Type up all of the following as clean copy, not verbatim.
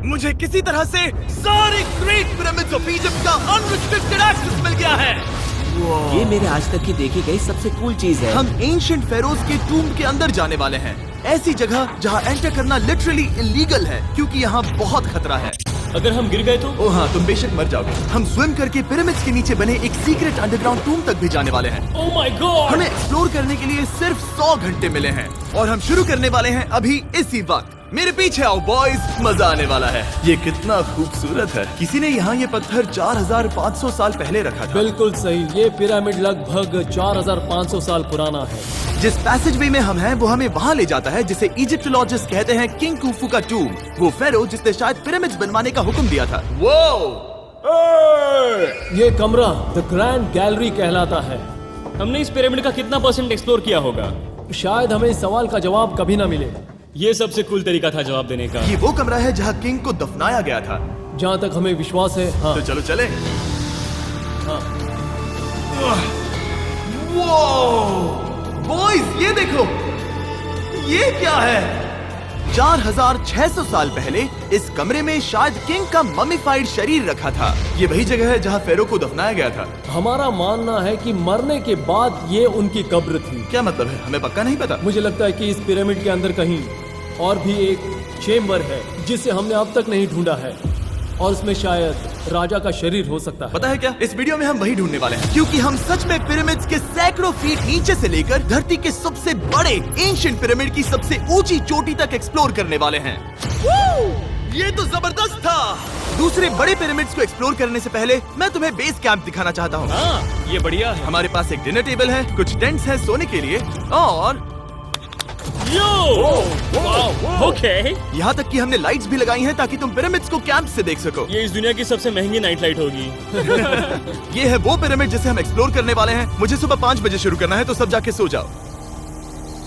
मुझे किसी तरह से सारे ग्रेट पिरामिड्स ऑफ इजिप्ट का अनरिस्ट्रिक्टेड एक्सेस मिल गया है। ये मेरे आज तक की देखी गई सबसे कूल चीज है। हम एंशिएंट फेरोज के टूम्ब के अंदर जाने वाले हैं, ऐसी जगह जहाँ एंटर करना लिटरली इलीगल है क्योंकि यहाँ बहुत खतरा है। अगर हम गिर गए तो? ओ हाँ, तुम बेशक मर जाओगे। हम स्विम करके पिरामिड्स के नीचे बने एक सीक्रेट अंडरग्राउंड टूम्ब तक भी जाने वाले हैं। Oh my God! हमें एक्सप्लोर करने के लिए सिर्फ 100 घंटे मिले हैं और हम शुरू करने वाले हैं अभी इसी वक्त। मेरे पीछे आओ बॉयज, मजा आने वाला है। ये कितना खूबसूरत है। किसी ने यहाँ ये पत्थर 4500 साल पहले रखा था। बिल्कुल सही, ये पिरामिड लगभग 4500 साल पुराना है। जिस पैसेज वे में हम हैं वो हमें वहाँ ले जाता है जिसे इजिप्टोलॉजिस्ट कहते हैं किंग कुफू का टूम्ब, वो फेरो जिसने शायद पिरामिड्स बनवाने का हुक्म दिया था। वो ये कमरा द ग्रैंड गैलरी कहलाता है। हमने इस पिरामिड का कितना % एक्सप्लोर किया होगा? शायद हमें इस सवाल का जवाब कभी ना मिले। ये सबसे कूल तरीका था जवाब देने का। ये वो कमरा है जहाँ किंग को दफनाया गया था। जहाँ तक हमें विश्वास है। हाँ। तो चलो चले। हाँ। बॉयज ये देखो, ये क्या है? 4600 साल पहले इस कमरे में शायद किंग का ममीफाइड शरीर रखा था। ये वही जगह है जहाँ फेरो को दफनाया गया था। हमारा मानना है कि मरने के बाद ये उनकी कब्र थी। क्या मतलब है? हमें पक्का नहीं पता। मुझे लगता है कि इस पिरामिड के अंदर कहीं और भी एक चेम्बर है जिसे हमने अब तक नहीं ढूंढा है और उसमें शायद राजा का शरीर हो सकता है। पता है क्या, इस वीडियो में हम वही ढूंढने वाले हैं क्योंकि हम सच में पिरामिड्स के सैकड़ों फीट नीचे से लेकर धरती के सबसे बड़े एंशिएंट पिरामिड की सबसे ऊंची चोटी तक एक्सप्लोर करने वाले हैं। ये तो जबरदस्त था। दूसरे बड़े पिरामिड्स को एक्सप्लोर करने से पहले मैं तुम्हें बेस कैंप दिखाना चाहता हूँ। हाँ, ये बढ़िया है। हमारे पास एक डिनर टेबल है, कुछ टेंट्स हैं सोने के लिए और ओके। यहाँ तक कि हमने लाइट्स भी लगाई हैं ताकि तुम पिरामिड्स को कैंप से देख सको। ये इस दुनिया की सबसे महंगी नाइट लाइट होगी। ये है वो पिरामिड जिसे हम एक्सप्लोर करने वाले हैं। मुझे सुबह 5 बजे शुरू करना है तो सब जाके सो जाओ।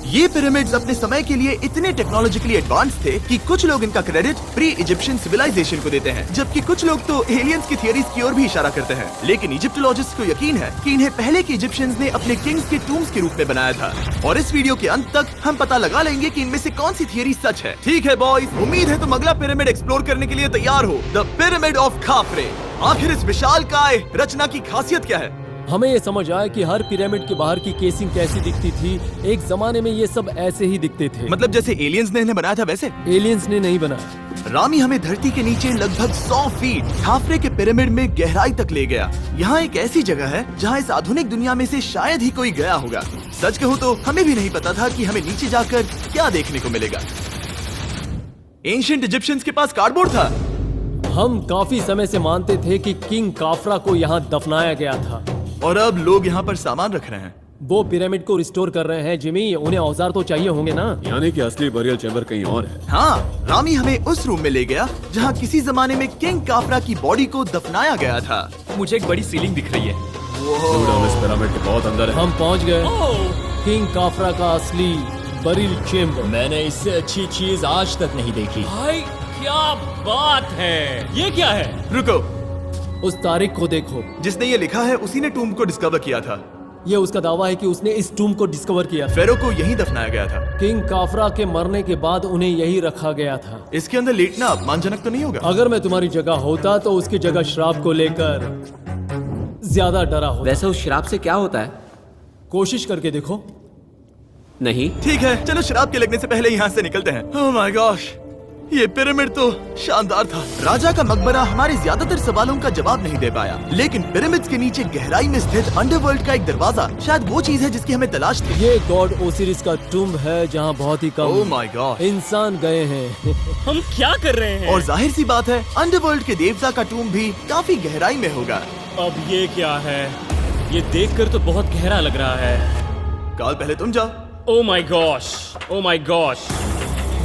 ये पिरामिड्स अपने समय के लिए इतने टेक्नोलॉजिकली एडवांस थे कि कुछ लोग इनका क्रेडिट प्री इजिप्शियन सिविलाइजेशन को देते हैं, जबकि कुछ लोग तो एलियंस की थियरीज की ओर भी इशारा करते हैं। लेकिन इजिप्टोलॉजिस्ट को यकीन है कि इन्हें पहले के इजिप्शियंस ने अपने किंग्स के टूम्स के रूप में बनाया था। और इस वीडियो के अंत तक हम पता लगा लेंगे कि इनमें से कौन सी थियरी सच है। ठीक है बॉयज, उम्मीद है तुम अगला पिरामिड एक्सप्लोर करने के लिए तैयार हो, द पिरामिड ऑफ खाफरे। आखिर इस विशालकाय रचना की खासियत क्या है? हमें ये समझ आया कि हर पिरामिड के बाहर की केसिंग कैसी दिखती थी। एक जमाने में ये सब ऐसे ही दिखते थे। मतलब जैसे एलियंस ने इन्हें बनाया था वैसे? एलियंस ने नहीं बनाया। रामी हमें धरती के नीचे लगभग 100 फीट खाफरे के पिरामिड में गहराई तक ले गया। यहाँ एक ऐसी जगह है जहाँ इस आधुनिक दुनिया में से शायद ही कोई गया होगा। सच कहूँ तो हमें भी नहीं पता था कि हमें नीचे जाकर क्या देखने को मिलेगा। एंशिएंट इजिप्शियंस के पास कार्डबोर्ड था। हम काफी समय से मानते थे कि किंग काफरा को यहाँ दफनाया गया था और अब लोग यहाँ पर सामान रख रहे हैं। वो पिरामिड को रिस्टोर कर रहे हैं। जिमी, उन्हें औजार तो चाहिए होंगे ना? यानी कि असली बरियल चैम्बर कहीं और है। हाँ, रामी हमें उस रूम में ले गया जहाँ किसी जमाने में किंग काफरा की बॉडी को दफनाया गया था। मुझे एक बड़ी सीलिंग दिख रही है। Dude, हम इस पिरामिड के बहुत अंदर है। हम पहुँच गए किंग काफरा का असली बरियल चेम्बर। मैंने इससे अच्छी चीज आज तक नहीं देखी। भाई क्या बात है! ये क्या है? रुको, उस तारीख को देखो। जिसने ये लिखा है उसी ने टूम्ब को डिस्कवर किया था। ये उसका दावा है कि उसने इस टूम्ब को डिस्कवर किया था। फेरो को यहीं दफनाया गया था। किंग काफरा के मरने के बाद उन्हें यही रखा गया था। इसके अंदर लेटना अपमानजनक तो नहीं होगा? अगर मैं तुम्हारी जगह होता तो उसकी जगह श्राप को लेकर ज्यादा डरा होता। वैसे उस शराब से क्या होता है? कोशिश करके देखो। नहीं। ठीक है, चलो शराब के लगने से पहले यहाँ से निकलते हैं। ओह माय गॉश, ये पिरामिड तो शानदार था। राजा का मकबरा हमारे ज्यादातर सवालों का जवाब नहीं दे पाया, लेकिन पिरामिड्स के नीचे गहराई में स्थित अंडरवर्ल्ड का एक दरवाजा शायद वो चीज है जिसकी हमें तलाश थी। ये गॉड ओसिरिस का टूम्ब है जहाँ बहुत ही ओह कम माय गॉड इंसान गए हैं। हम क्या कर रहे हैं? और जाहिर सी बात है अंडरवर्ल्ड के देवता का टूम्ब भी काफी गहराई में होगा। अब ये क्या है? ये देखकर तो बहुत गहरा लग रहा है। काल पहले तुम जाओ। Oh my gosh, oh my gosh,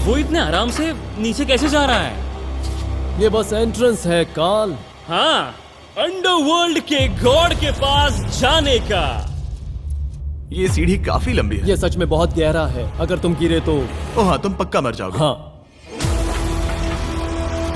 वो इतने आराम से नीचे कैसे जा रहा है? ये बस एंट्रेंस है काल। हाँ, अंडरवर्ल्ड के गॉड के पास जाने का। ये सीढ़ी काफी लंबी है। ये सच में बहुत गहरा है। अगर तुम गिरे तो ओह हाँ, तुम पक्का मर जाओगे। हाँ।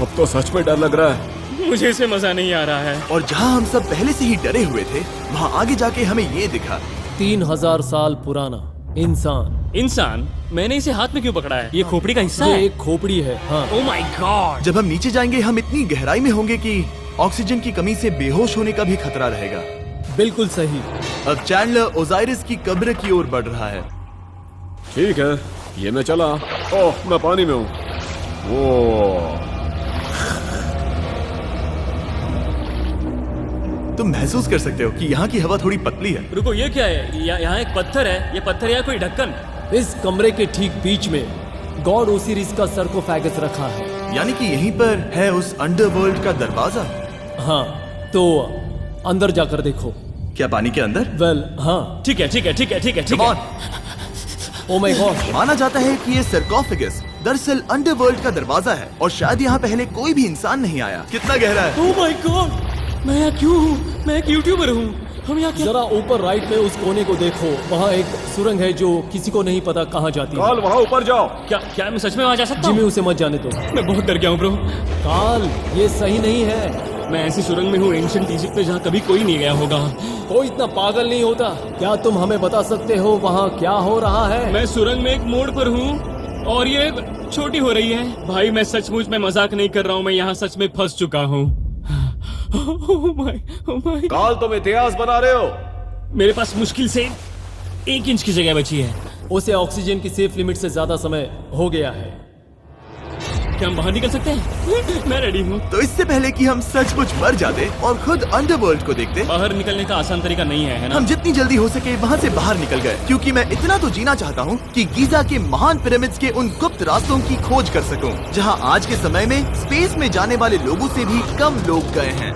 अब तो सच में डर लग रहा है। मुझे इसे मजा नहीं आ रहा है। और जहाँ हम सब पहले से ही डरे हुए थे, वहाँ आगे जाके हमें ये दिखा। 3000 साल पुराना इंसान इंसान, मैंने इसे हाथ में क्यों पकड़ा है? ये खोपड़ी का हिस्सा ये है। एक खोपड़ी है। हाँ, ओह माय गॉड। जब हम नीचे जाएंगे हम इतनी गहराई में होंगे कि ऑक्सीजन की कमी से बेहोश होने का भी खतरा रहेगा। बिल्कुल सही। अब चैंडलर ओजाइरिस की कब्र की ओर बढ़ रहा है। ठीक है, ये मैं चला। ओह, मैं पानी में हूँ। वो तुम महसूस कर सकते हो कि यहाँ की हवा थोड़ी पतली है। रुको, ये क्या है? यहाँ एक पत्थर है। ये पत्थर या कोई ढक्कन? इस कमरे के ठीक बीच में गॉड ओसिरिस का सरकोफेगस रखा है। यानी कि यहीं पर है उस अंडरवर्ल्ड का दरवाजा। हाँ, तो अंदर जाकर देखो। क्या पानी के अंदर? वेल, हाँ। ठीक है, ठीक है, ठीक है, ठीक है, ठीक Come है। on! Oh my God. माना जाता है कि ये सरकोफेगस दरअसल अंडरवर्ल्ड का दरवाजा है और शायद यहाँ पहले कोई भी इंसान नहीं आया। कितना गहरा है? ओह माय गॉड, मैं यहाँ क्यों हूँ? मैं एक यूट्यूबर हूँ। हम यहाँ क्या? जरा ऊपर राइट में उस कोने को देखो, वहाँ एक सुरंग है जो किसी को नहीं पता कहाँ जाती है। काल, वहाँ ऊपर जाओ। क्या मैं सच में वहाँ जा सकता जिमी, हूँ? उसे मत जाने दो। मैं बहुत डर गया हूँ ब्रो। काल, ये सही नहीं है। मैं ऐसी सुरंग में हूँ एंशिएंट इजिप्ट में जहाँ कभी कोई नहीं गया होगा। कोई इतना पागल नहीं होता। क्या तुम हमें बता सकते हो वहाँ क्या हो रहा है? मैं सुरंग में एक मोड़ पर हूँ और ये छोटी हो रही है। भाई मैं सचमुच में मजाक नहीं कर रहा हूँ, मैं यहाँ सच में फंस चुका हूँ। Oh my. काल, तुम इतिहास बना रहे हो। मेरे पास मुश्किल से 1 इंच की जगह बची है। उसे ऑक्सीजन की सेफ लिमिट से ज्यादा समय हो गया है। क्या हम बाहर निकल सकते हैं? मैं रेडी हूँ। तो इससे पहले कि हम सचमुच मर जाते और खुद अंडरवर्ल्ड को देखते, बाहर निकलने का आसान तरीका नहीं है ना? हम जितनी जल्दी हो सके वहाँ से बाहर निकल गए, क्योंकि मैं इतना तो जीना चाहता हूँ कि गीजा के महान पिरामिड्स के उन गुप्त रास्तों की खोज कर सकूं, जहाँ आज के समय में स्पेस में जाने वाले लोगों से भी कम लोग गए हैं।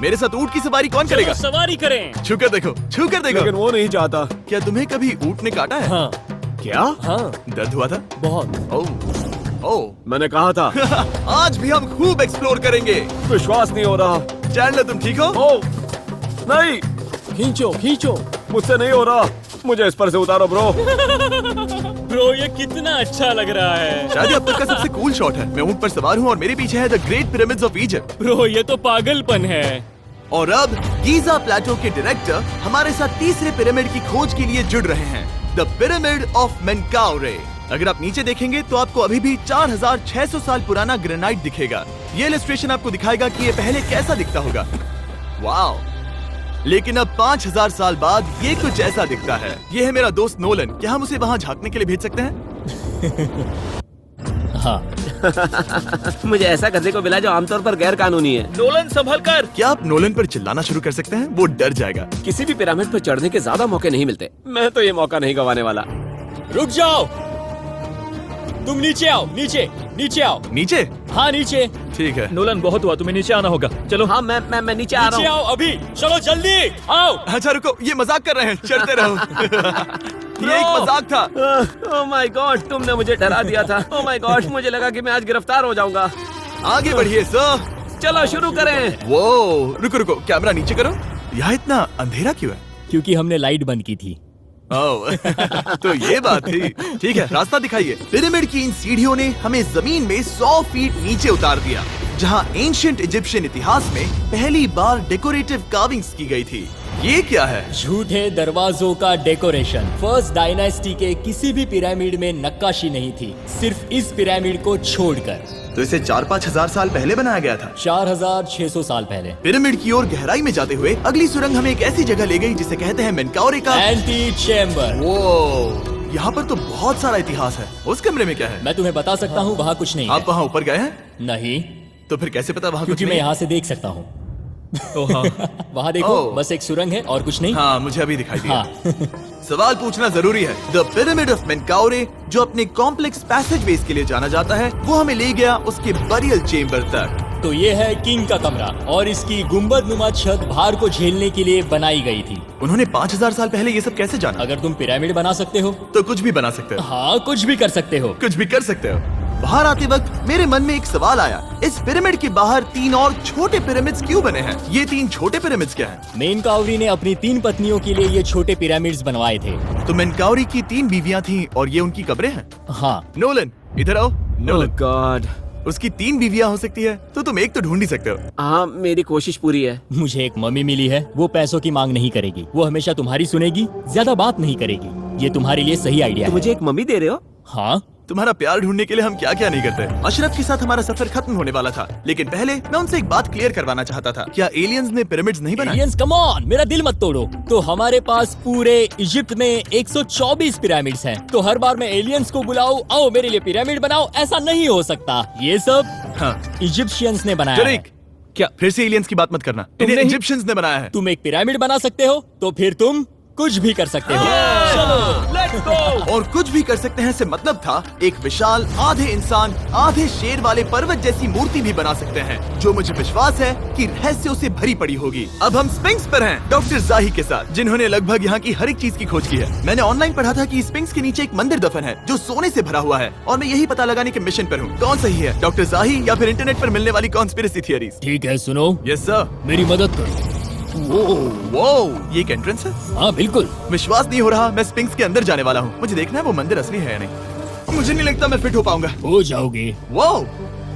मेरे साथ ऊंट की सवारी कौन चलो करेगा? सवारी करें। छू कर देखो, छू कर देखो। लेकिन वो नहीं चाहता। क्या तुम्हें कभी ऊंट ने काटा है? हाँ, क्या? हाँ, दर्द हुआ था? बहुत। ओह, ओह। मैंने कहा था। आज भी हम खूब एक्सप्लोर करेंगे। विश्वास नहीं हो रहा। चैंडलर, तुम ठीक हो? ओह, नहीं, खींचो, खींचो। मुझसे नहीं हो रहा। मुझे इस पर से उतारो ब्रो। ब्रो ये कितना अच्छा लग रहा है। शायद ये अब तक का सबसे कूल शॉट है। मैं ऊंट पर सवार हूँ और मेरे पीछे है the great pyramids of Egypt. Bro ये तो पागलपन है। और अब गीजा प्लेटो के डायरेक्टर हमारे साथ तीसरे पिरामिड की खोज के लिए जुड़ रहे हैं, द पिरामिड ऑफ मेनकाउरे। अगर आप नीचे देखेंगे तो आपको अभी भी 4600 साल पुराना ग्रेनाइट दिखेगा। ये इलस्ट्रेशन आपको दिखाएगा कि ये पहले कैसा दिखता होगा। वाओ! लेकिन अब 5000 साल बाद ये कुछ ऐसा दिखता है। ये है मेरा दोस्त नोलन। क्या हम उसे वहाँ झांकने के लिए भेज सकते हैं? मुझे ऐसा करने को मिला जो आमतौर पर गैर कानूनी है। नोलन संभल कर। क्या आप नोलन पर चिल्लाना शुरू कर सकते हैं? वो डर जाएगा। किसी भी पिरामिड पर चढ़ने के ज्यादा मौके नहीं मिलते। मैं तो ये मौका नहीं गंवाने वाला। रुक जाओ, तुम नीचे आओ। नीचे नीचे आओ। नीचे? हाँ नीचे। ठीक है। नोलन बहुत हुआ, तुम्हें नीचे आना होगा। चलो हाँ, मैं नीचे आ नीचे रहा हूँ। आओ अभी। चलो जल्दी आओ। अच्छा रुको, ये मजाक कर रहे हैं। चढ़ते रहो। ये एक मजाक था। ओह माय गॉड, तुमने मुझे डरा दिया था। ओह माय गॉड, मुझे लगा कि मैं आज गिरफ्तार हो जाऊंगा। आगे बढ़िए सर। चलो शुरू करें। वो रुको रुको, कैमरा नीचे करो। यहाँ इतना अंधेरा क्यों है? क्योंकि हमने लाइट बंद की थी। ओह, तो ये बात थी। ठीक है, रास्ता दिखाइए। पिरामिड की इन सीढ़ियों ने हमें जमीन में 100 फीट नीचे उतार दिया, जहाँ एंशिएंट इजिप्शियन इतिहास में पहली बार डेकोरेटिव कार्विंग्स की गई थी। ये क्या है? झूठे दरवाजों का डेकोरेशन। फर्स्ट डायनास्टी के किसी भी पिरामिड में नक्काशी नहीं थी, सिर्फ इस पिरामिड को छोड़कर। तो इसे 4-5 हजार साल पहले बनाया गया था। 4600 साल पहले। पिरामिड की ओर गहराई में जाते हुए अगली सुरंग हमें एक ऐसी जगह ले गई जिसे कहते हैं मेनकाउरे का एंटी चेम्बर। वो यहाँ पर तो बहुत सारा इतिहास है। उस कमरे में क्या है? मैं तुम्हें बता सकता हूँ, वहाँ कुछ नहीं आप है। वहाँ ऊपर गए हैं? नहीं, तो फिर कैसे पता वहाँ कुछ क्योंकि मैं नहीं? यहाँ से देख सकता हूँ। तो हाँ, वहाँ देखो, ओह। बस एक सुरंग है और कुछ नहीं। हाँ, मुझे अभी दिखाई दिया। हाँ। सवाल पूछना जरूरी है। द पिरामिड ऑफ मेनकाउरे, जो अपने कॉम्प्लेक्स पैसेजवेज के लिए जाना जाता है, वो हमें ले गया उसके बरियल चेम्बर तक। तो ये है किंग का कमरा और इसकी गुंबदनुमा छत भार को झेलने के लिए बनाई गई थी। उन्होंने 5000 साल पहले ये सब कैसे जाना? अगर तुम पिरामिड बना सकते हो तो कुछ भी बना सकते हो। हाँ, कुछ भी कर सकते हो। कुछ भी कर सकते हो। बाहर आते वक्त मेरे मन में एक सवाल आया, इस पिरामिड के बाहर 3 और छोटे पिरामिड्स क्यों बने हैं? ये 3 छोटे पिरामिड्स क्या हैं? मेनकाउरी ने अपनी 3 पत्नियों के लिए ये छोटे पिरामिड्स बनवाए थे। तो मेनकाउरी की 3 बीवियां थीं और ये उनकी कब्रें हैं। हाँ, नोलन, इधर आओ। ओह नोलन, गॉड, उसकी 3 बीवियां हो सकती है, तो तुम एक तो ढूंढ ही सकते हो। हाँ, मेरी कोशिश पूरी है। मुझे एक मम्मी मिली है, वो पैसों की मांग नहीं करेगी, वो हमेशा तुम्हारी सुनेगी, ज्यादा बात नहीं करेगी। ये तुम्हारे लिए सही आइडिया तो है। मुझे एक मम्मी दे रहे हो? हाँ, तुम्हारा प्यार ढूंढने के लिए हम क्या क्या नहीं करते। अशरफ के साथ हमारा सफर खत्म होने वाला था, लेकिन पहले मैं उनसे एक बात क्लियर करवाना चाहता था। क्या एलियंस ने पिरामिड्स नहीं बनाए? एलियंस कम ऑन, मेरा दिल मत तोड़ो। तो हमारे पास पूरे इजिप्ट में 124 पिरामिड्स हैं। तो हर बार मैं एलियंस को बुलाऊं, आओ मेरे लिए पिरामिड बनाओ, ऐसा नहीं हो सकता। ये सब हाँ। इजिप्शियंस ने बनाया है। जरीक, क्या फिर से एलियंस की बात मत करना। इन्हें नहीं- इजिप्शियंस ने बनाया है। तुम एक पिरामिड बना सकते हो, तो फिर तुम कुछ भी कर सकते हो। Let's go. और कुछ भी कर सकते हैं से मतलब था एक विशाल आधे इंसान आधे शेर वाले पर्वत जैसी मूर्ति भी बना सकते हैं, जो मुझे विश्वास है कि रहस्यों से भरी पड़ी होगी। अब हम स्पिंक्स पर हैं, डॉक्टर जाही के साथ, जिन्होंने लगभग यहाँ की हर एक चीज की खोज की है। मैंने ऑनलाइन पढ़ा था कि स्पिंक्स के नीचे एक मंदिर दफन है जो सोने से भरा हुआ है, और मैं यही पता लगाने के मिशन पर हूँ। कौन सही है, डॉक्टर जाही या फिर इंटरनेट पर मिलने वाली कॉन्स्पिरेसी थियरीज? ठीक है, सुनो, यस सर। मेरी मदद करो। वो ये एक एंट्रेंस है? हाँ बिल्कुल। विश्वास नहीं हो रहा, मैं स्पिंक्स के अंदर जाने वाला हूँ। मुझे देखना है वो मंदिर असली है या नहीं। मुझे नहीं लगता मैं फिट हो पाऊंगा। हो जाओगे। वाओ,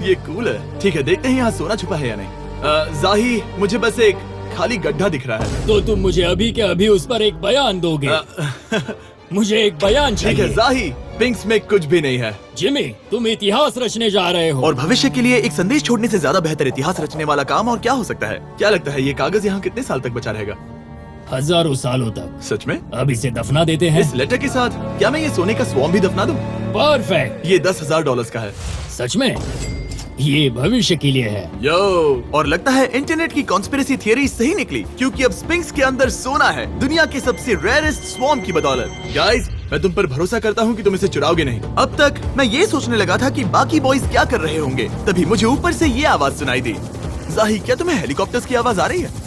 ये कूल है। ठीक है, देखते हैं यहाँ सोना छुपा है या नहीं। जाही, मुझे बस एक खाली गड्ढा दिख रहा है। तो तुम मुझे अभी के अभी उस पर एक बयान दोगे? मुझे एक बयान ठीक है चाहिए। जाही, स्पिंक्स में कुछ भी नहीं है। जिमी, तुम इतिहास रचने जा रहे हो। और भविष्य के लिए एक संदेश छोड़ने से ज्यादा बेहतर इतिहास रचने वाला काम और क्या हो सकता है? क्या लगता है ये कागज यहाँ कितने साल तक बचा रहेगा? हजारों सालों तक। सच में? अब इसे दफना देते हैं। इस लेटर के साथ क्या मैं ये सोने का स्वॉर्म भी दफना दूं? परफेक्ट। ये $10,000 का है। सच में? ये भविष्य के लिए है। यो, और लगता है इंटरनेट की कॉन्स्पिरेसी थियरी सही निकली, क्योंकि अब स्पिंक्स के अंदर सोना है, दुनिया के सबसे रेयरेस्ट स्वॉर्म की बदौलत। गाइस, मैं तुम पर भरोसा करता हूँ कि तुम इसे चुराओगे नहीं। अब तक मैं ये सोचने लगा था कि बाकी बॉयज क्या कर रहे होंगे, तभी मुझे ऊपर से ये आवाज सुनाई दी। जाही, क्या तुम्हें हेलीकॉप्टर्स की आवाज आ रही है?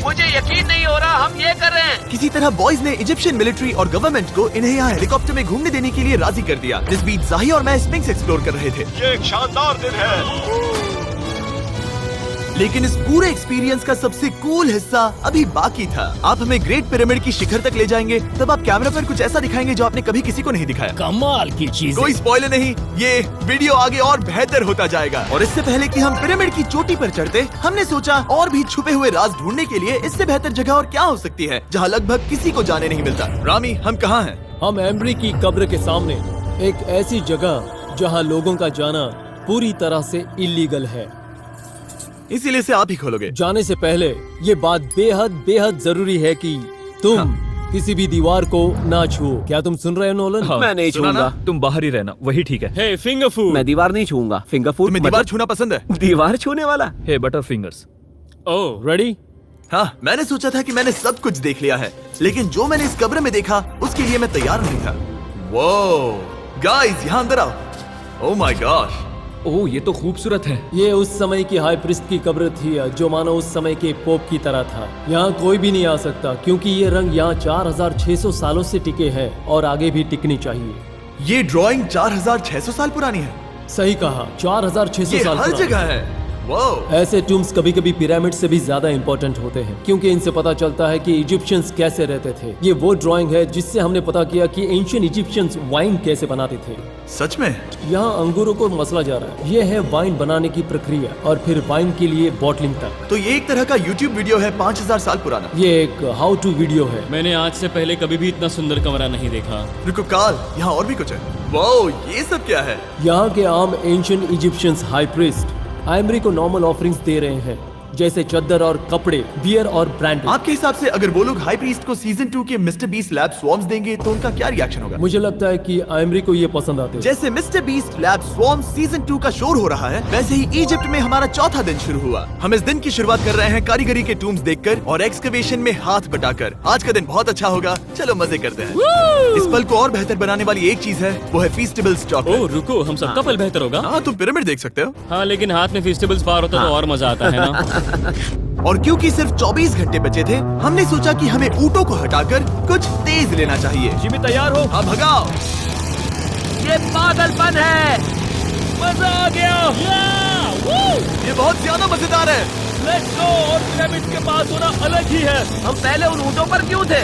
मुझे यकीन नहीं हो रहा हम ये कर रहे हैं। किसी तरह बॉयज ने इजिप्शियन मिलिट्री और गवर्नमेंट को इन्हें यहाँ हेलीकॉप्टर में घूमने देने के लिए राजी कर दिया, जिस बीच जाही और मैं स्पिंक्स एक्सप्लोर कर रहे थे। ये एक शानदार दिन है। लेकिन इस पूरे एक्सपीरियंस का सबसे कूल हिस्सा अभी बाकी था। आप हमें ग्रेट पिरामिड की शिखर तक ले जाएंगे, तब आप कैमरा पर कुछ ऐसा दिखाएंगे जो आपने कभी किसी को नहीं दिखाया। कमाल की चीज। कोई स्पॉइलर नहीं, ये वीडियो आगे और बेहतर होता जाएगा। और इससे पहले कि हम पिरामिड की चोटी पर चढ़ते, हमने सोचा और भी छुपे हुए राज ढूंढने के लिए इससे बेहतर जगह और क्या हो सकती है, जहाँ लगभग किसी को जाने नहीं मिलता। रामी, हम कहाँ हैं? हम एम्ब्री की कब्र के सामने, एक ऐसी जगह जहां लोगों का जाना पूरी तरह से इलीगल है। इसीलिए से आप ही खोलोगे। जाने से पहले ये बात बेहद बेहद जरूरी है कि तुम किसी भी दीवार को ना छुओ। क्या तुम सुन रहे हो नोलन? मैं नहीं सुना ना? छूऊंगा। तुम बाहर ही रहना, वही ठीक है। हे फिंगर फूड। मैं दीवार नहीं छूऊंगा। फिंगर फूड तुम्हें दीवार छूना पसंद है? दीवार छूने वाला? हे बटर फिंगर्स। ओह, रेडी? हाँ, मैंने सोचा था कि मैंने सब कुछ देख लिया है, लेकिन जो मैंने इस कब्र में देखा उसके लिए मैं तैयार नहीं था। वो गाइस, यहाँ अंदर आओ। ओह माय गॉश, ओह, ये तो खूबसूरत है। ये उस समय की हाई प्रिस्ट की कब्र थी, जो मानो उस समय के पोप की तरह था। यहाँ कोई भी नहीं आ सकता, क्योंकि ये रंग यहाँ 4600 सालों से टिके हैं और आगे भी टिकनी चाहिए। ये ड्राइंग 4600 साल पुरानी है। सही कहा, 4600 ये साल हर पुरानी। जगह है। वो ऐसे टूम्स कभी कभी पिरामिड से भी ज्यादा इंपॉर्टेंट होते हैं, क्योंकि इनसे पता चलता है कि इजिप्शियंस कैसे रहते थे। ये वो ड्राइंग है जिससे हमने पता किया कि एंशियंट इजिप्शियंस वाइन कैसे बनाते थे। सच में? यहाँ अंगूरों को मसला जा रहा है। ये है वाइन बनाने की प्रक्रिया और फिर वाइन के लिए बॉटलिंग तक। तो ये एक तरह का YouTube वीडियो है 5000 साल पुराना। ये एक हाउ टू वीडियो है। मैंने आज से पहले कभी भी इतना सुंदर कमरा नहीं देखा। रुको काल, यहाँ और भी कुछ है। वो ये सब क्या है? यहाँ के आम एंशियंट इजिप्शियंस हाई प्रीस्ट आइमरी को नॉर्मल ऑफरिंग्स दे रहे हैं, जैसे चद्दर और कपड़े, बियर और ब्रांड। आपके हिसाब से अगर वो लोग हाई प्रीस्ट को सीजन 2 के मिस्टर बीस्ट लैब स्वॉर्म्स देंगे तो उनका क्या रिएक्शन होगा? मुझे लगता है कि आइमरी को ये पसंद आते हैं। जैसे मिस्टर बीस्ट लैब स्वॉर्म्स सीजन 2 का शोर हो रहा है, वैसे ही इजिप्ट में हमारा चौथा दिन शुरू हुआ। हम इस दिन की शुरुआत कर रहे हैं कारीगरी के टूम्स देखकर और एक्सकवेशन में हाथ बटाकर। आज का दिन बहुत अच्छा होगा, चलो मजे करते हैं। इस पल को और बेहतर बनाने वाली एक चीज है, वो है फीस्टेबल्स ओह चॉकलेट। रुको, हम सबका पल बेहतर होगा। हाँ, तुम पिरामिड देख सकते हो। हाँ, लेकिन हाथ में फेस्टिवल्स बार होता तो और मजा आता है ना। और क्योंकि सिर्फ 24 घंटे बचे थे, हमने सोचा कि हमें ऊँटों को हटाकर कुछ तेज लेना चाहिए। जिमी तैयार हो? हाँ, भगाओ। ये पागलपन है। मजा आ गया। ये बहुत ज्यादा मजेदार है। Let's go. और पिरामिड के पास होना अलग ही है। हम पहले उन ऊँटों पर क्यों थे?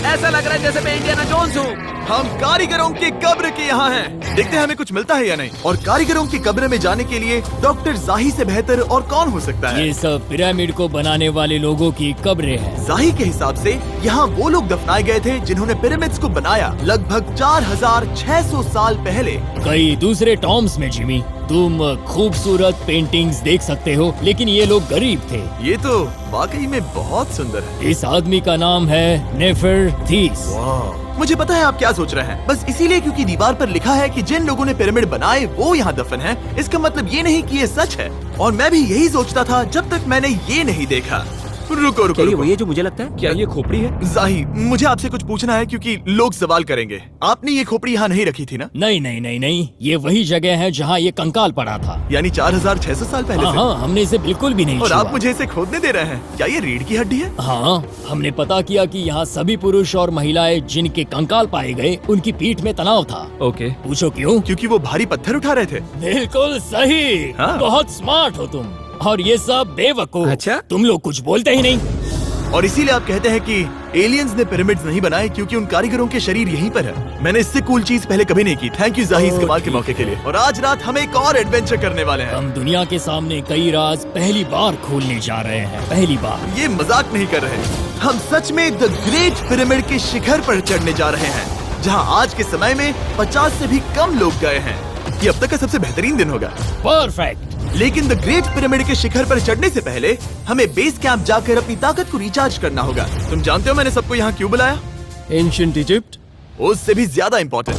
ऐसा लग रहा है जैसे मैं इंडियाना जोन्स हूँ। हम कारीगरों की कब्र के यहाँ हैं। देखते हैं हमें कुछ मिलता है या नहीं। और कारीगरों की कब्र में जाने के लिए डॉक्टर जाही से बेहतर और कौन हो सकता है। ये सब पिरामिड को बनाने वाले लोगों की कब्रें हैं। जाही के हिसाब से यहाँ वो लोग दफनाए गए थे जिन्होंने पिरामिड्स को बनाया लगभग 4600 साल पहले। कई दूसरे टॉम्स में जिमी, तुम खूबसूरत पेंटिंग्स देख सकते हो, लेकिन ये लोग गरीब थे। ये तो वाकई में बहुत सुंदर है। इस आदमी का नाम है नेफरथीस। मुझे पता है आप क्या सोच रहे हैं, बस इसीलिए क्योंकि दीवार पर लिखा है कि जिन लोगों ने पिरामिड बनाए वो यहाँ दफन है, इसका मतलब ये नहीं कि ये सच है। और मैं भी यही सोचता था जब तक मैंने ये नहीं देखा। रुको रुको, रुको। वही है जो मुझे लगता है। क्या ये खोपड़ी है? जाही, मुझे आपसे कुछ पूछना है क्योंकि लोग सवाल करेंगे। आपने ये खोपड़ी यहाँ नहीं रखी थी ना? नहीं नहीं नहीं नहीं, ये वही जगह है जहाँ ये कंकाल पड़ा था। यानी 4600 साल पहले से? हाँ, हमने इसे बिल्कुल भी नहीं और छुआ। आप मुझे इसे खोदने दे रहे हैं? क्या ये रीढ़ की हड्डी है? हाँ, हमने पता किया कि यहाँ सभी पुरुष और महिलाएं जिनके कंकाल पाए गए उनकी पीठ में तनाव था। ओके। पूछो क्यों? क्योंकि वो भारी पत्थर उठा रहे थे। बिल्कुल सही। हाँ। बहुत स्मार्ट हो तुम। और ये सब बेवकूफ। अच्छा? तुम लोग कुछ बोलते ही नहीं। और इसीलिए आप कहते हैं कि एलियंस ने पिरामिड्स नहीं बनाए क्योंकि उन कारीगरों के शरीर यहीं पर है। मैंने इससे कूल चीज पहले कभी नहीं की। थैंक यू जाही इस कमाल के मौके के लिए। और आज रात हम एक और एडवेंचर करने वाले हैं। हम दुनिया के सामने कई राज पहली बार खोलने जा रहे हैं। पहली बार। ये मजाक नहीं कर रहे। हम सच में द ग्रेट पिरामिड के शिखर पर चढ़ने जा रहे हैं, जहां आज के समय में 50 से भी कम लोग गए हैं। ये अब तक का सबसे बेहतरीन दिन होगा। परफेक्ट। लेकिन द ग्रेट पिरामिड के शिखर पर चढ़ने से पहले हमें बेस कैंप जाकर अपनी ताकत को रिचार्ज करना होगा। तुम जानते हो मैंने सबको यहाँ क्यों बुलाया? Ancient Egypt. उससे भी ज्यादा इम्पोर्टेंट,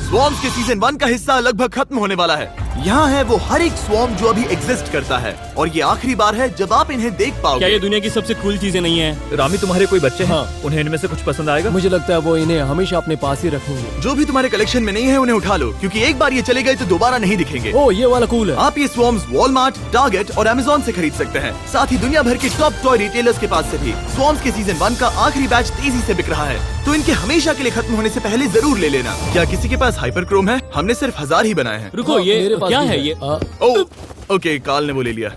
स्वॉर्म्स के सीजन 1 का हिस्सा लगभग खत्म होने वाला है। यहाँ है वो हर एक स्वॉर्म जो अभी एग्जिस्ट करता है, और ये आखिरी बार है जब आप इन्हें देख क्या पाओगे। ये दुनिया की सबसे कूल चीजें नहीं है? रामी, तुम्हारे कोई बच्चे हैं? हाँ। उन्हें इनमें से कुछ पसंद आएगा? मुझे लगता है वो इन्हें हमेशा अपने पास ही रखेंगे। जो भी तुम्हारे कलेक्शन में नहीं है उन्हें उठा लो, क्योंकि एक बार ये चले गए तो दोबारा नहीं दिखेंगे। ओ, ये वाला कूल है। आप ये स्वॉर्म्स वॉलमार्ट, टारगेट और अमेज़न से खरीद सकते हैं। साथ ही दुनिया भर के टॉप टॉय रिटेलर्स के पास से भी। स्वॉर्म्स के सीजन 1 का आखिरी बैच तेजी से बिक रहा है, तो इनके हमेशा के लिए खत्म होने से पहले जरूर ले लेना। क्या किसी के पास हाइपर क्रोम है? हमने सिर्फ 1000 ही बनाए हैं। रुको, हाँ, ये मेरे पास क्या भी है ये? ओके, काल ने वो ले लिया।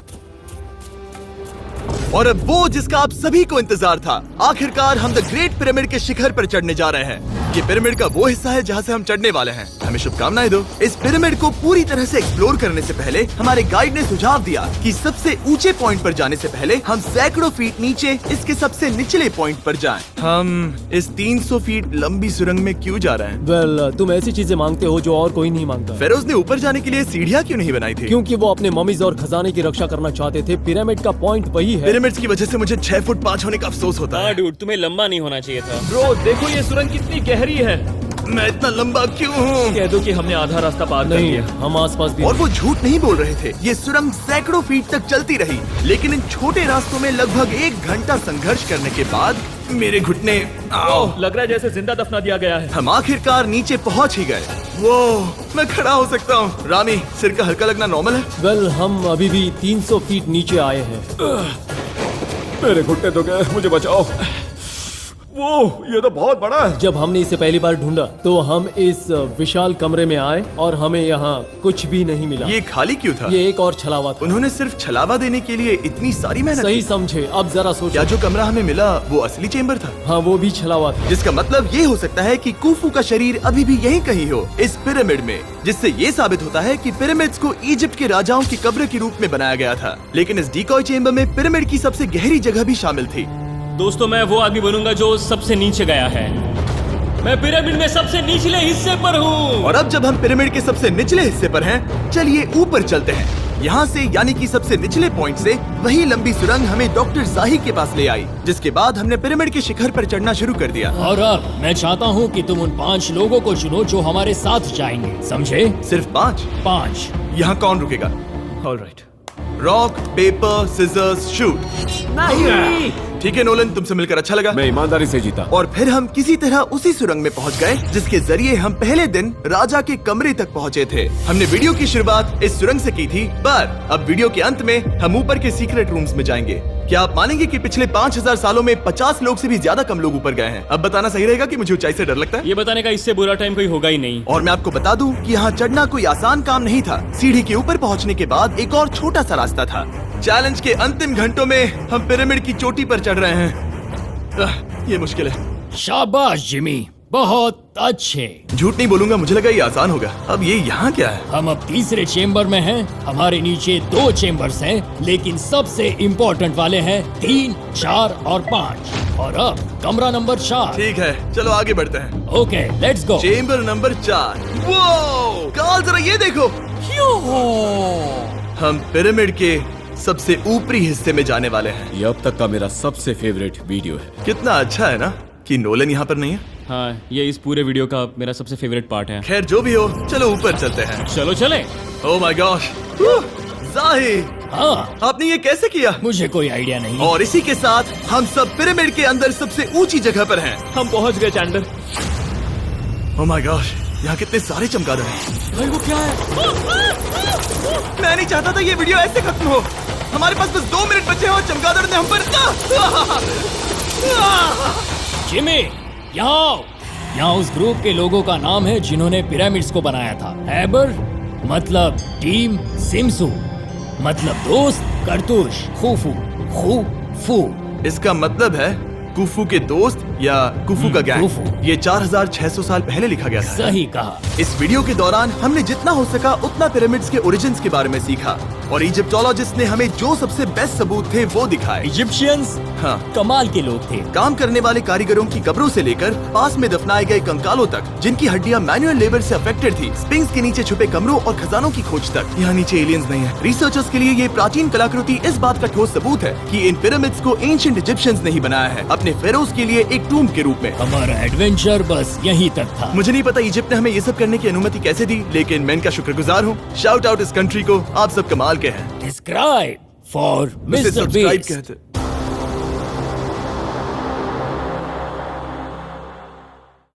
और अब वो जिसका आप सभी को इंतजार था, आखिरकार हम द ग्रेट पिरामिड के शिखर पर चढ़ने जा रहे हैं। ये पिरामिड का वो हिस्सा है जहाँ से हम चढ़ने वाले हैं। हमें शुभकामनाएं दो। इस पिरामिड को पूरी तरह से एक्सप्लोर करने से पहले हमारे गाइड ने सुझाव दिया कि सबसे ऊंचे पॉइंट पर जाने से पहले हम सैकड़ों फीट नीचे इसके सबसे निचले पॉइंट पर जाएं। हम इस 300 फीट लंबी सुरंग में क्यों जा रहे हैं? वेल, तुम ऐसी चीजें मांगते हो जो और कोई नहीं मांगता। फेरोज ने ऊपर जाने के लिए सीढ़ियाँ क्यों नहीं बनाई थी? क्योंकि वो अपने ममीज और खजाने की रक्षा करना चाहते थे। पिरामिड का पॉइंट वही है। पिरामिड्स की वजह से मुझे 6 फुट 5 होने का अफसोस होता हाँ है। डूड, तुम्हें लंबा नहीं होना चाहिए था। ब्रो, देखो ये सुरंग कितनी गहरी है। मैं इतना लंबा क्यों हूँ? कह दो कि हमने आधा रास्ता पार कर नहीं, लिया। हम आसपास भी और वो झूठ नहीं बोल रहे थे। ये सुरंग सैकड़ों फीट तक चलती रही, लेकिन इन छोटे रास्तों में लगभग 1 घंटा संघर्ष करने के बाद मेरे घुटने ओह, लग रहा है जैसे जिंदा दफना दिया गया है। हम आखिरकार नीचे पहुंच ही गए। वो मैं खड़ा हो सकता हूँ। रामी, सिर का हल्का लगना नॉर्मल है? वेल, हम अभी भी 300 फीट नीचे आए हैं। मेरे घुटने तो गए, मुझे बचाओ। वो ये तो बहुत बड़ा है। जब हमने इसे पहली बार ढूंढा तो हम इस विशाल कमरे में आए और हमें यहाँ कुछ भी नहीं मिला। ये खाली क्यों था? ये एक और छलावा था। उन्होंने सिर्फ छलावा देने के लिए इतनी सारी मेहनत सही की। समझे। अब जरा सोचो। क्या जो कमरा हमें मिला वो असली चेंबर था? हाँ, वो भी छलावा था। जिसका मतलब ये हो सकता है कि कुफू का शरीर अभी भी यहीं कहीं हो, इस पिरामिड में, जिससे ये साबित होता है कि पिरामिड्स को इजिप्ट के राजाओं की कब्र के रूप में बनाया गया था। लेकिन इस डिकॉय चेंबर में पिरामिड की सबसे गहरी जगह भी शामिल थी। दोस्तों, मैं वो आदमी बनूंगा जो सबसे नीचे गया है। मैं पिरामिड में सबसे निचले हिस्से पर हूँ। और अब जब हम पिरामिड के सबसे निचले हिस्से पर हैं, चलिए ऊपर चलते हैं। यहाँ से यानी कि सबसे निचले पॉइंट से वही लंबी सुरंग हमें डॉक्टर जाही के पास ले आई, जिसके बाद हमने पिरामिड के शिखर पर चढ़ना शुरू कर दिया। और अब मैं चाहता हूँ कि तुम उन 5 लोगों को चुनो जो हमारे साथ जाएंगे, समझे? सिर्फ 5? 5। यहाँ कौन रुकेगा? Alright. Rock, paper, scissors, shoot. ठीक है नोलन, तुमसे मिलकर अच्छा लगा। मैं ईमानदारी से जीता। और फिर हम किसी तरह उसी सुरंग में पहुंच गए जिसके जरिए हम पहले दिन राजा के कमरे तक पहुंचे थे। हमने वीडियो की शुरुआत इस सुरंग से की थी, पर अब वीडियो के अंत में हम ऊपर के सीक्रेट रूम्स में जाएंगे। क्या आप मानेंगे कि पिछले 5000 सालों में 50 लोग से भी ज्यादा कम लोग ऊपर गए हैं? अब बताना सही रहेगा कि मुझे ऊंचाई से डर लगता है? ये बताने का इससे बुरा टाइम कोई होगा ही नहीं। और मैं आपको बता दूं कि यहाँ चढ़ना कोई आसान काम नहीं था। सीढ़ी के ऊपर पहुँचने के बाद एक और छोटा सा रास्ता था। चैलेंज के अंतिम घंटों में हम पिरामिड की चोटी पर चढ़ रहे हैं। ये मुश्किल है। शाबाश जिमी, बहुत अच्छे। झूठ नहीं बोलूंगा, मुझे लगा ये आसान होगा। अब ये यहाँ क्या है? हम अब तीसरे चेम्बर में हैं। हमारे नीचे 2 चेम्बर्स हैं, लेकिन सबसे इम्पोर्टेंट वाले हैं 3, 4 और 5। और अब कमरा नंबर 4। ठीक है, चलो आगे बढ़ते हैं। Okay, let's go. Chamber number 4। वो कार्ल, जरा ये देखो। हम पिरामिड के सबसे ऊपरी हिस्से में जाने वाले हैं। ये अब तक का मेरा सबसे फेवरेट वीडियो है। कितना अच्छा है ना कि नोलन यहाँ पर नहीं है। हाँ, ये इस पूरे वीडियो का मेरा सबसे फेवरेट पार्ट है। खैर जो भी हो, चलो ऊपर चलते हैं। चलो चले। ओह माय गॉश, जाहिर, हाँ, आपने ये कैसे किया? मुझे कोई आइडिया नहीं। और इसी के साथ हम सब पिरामिड के अंदर सबसे ऊंची जगह पर हैं। हम पहुंच गए चैंडलर। ओह माय गॉश, यहाँ कितने सारे चमगादड़ हैं। भाई वो क्या है? मैं नहीं चाहता था ये वीडियो ऐसे खत्म हो। हमारे पास बस 2 मिनट बचे हैं और चमगादड़ ने हम पर जिमी, यहाँ आओ। यहाँ उस ग्रुप के लोगों का नाम है जिन्होंने पिरामिड्स को बनाया था। हैबर मतलब टीम, सिमसू मतलब दोस्त, करतूश, खुफू, खुफू। इसका मतलब है कुफू के दोस्त या कुफू का गैंग। कुफू। ये 4600 साल पहले लिखा गया था। सही कहा। इस वीडियो के दौरान हमने जितना हो सका उतना पिरामिड्स के ओरिजिन्स के बारे में सीखा और इजिप्टोलॉजिस्ट ने हमें जो सबसे बेस्ट सबूत थे वो दिखाए। इजिप्शियंस हाँ, कमाल के लोग थे। काम करने वाले कारीगरों की कब्रों से लेकर पास में दफनाए गए कंकालों तक, जिनकी हड्डियां मैनुअल लेबर से अफेक्टेड थी, स्पिंक्स के नीचे छुपे कमरों और खजानों की खोज तक। यहाँ नीचे एलियंस नहीं है। रिसर्चर्स के लिए ये प्राचीन कलाकृति इस बात का ठोस सबूत है कि इन पिरामिड्स को एंशिएंट इजिप्शियंस ने ही बनाया है, अपने फेरोज के लिए एक टूम्ब के रूप में। हमारा एडवेंचर बस यहीं तक था। मुझे नहीं पता इजिप्ट ने हमें ये सब करने की अनुमति कैसे दी, लेकिन मैं इनका शुक्रगुजार हूँ। शाउट आउट इस कंट्री को, आप सब कमाल के हैं। डिस्क्राइब फॉर उसे मिस्टर सब्सक्राइब बीस्ट। कहते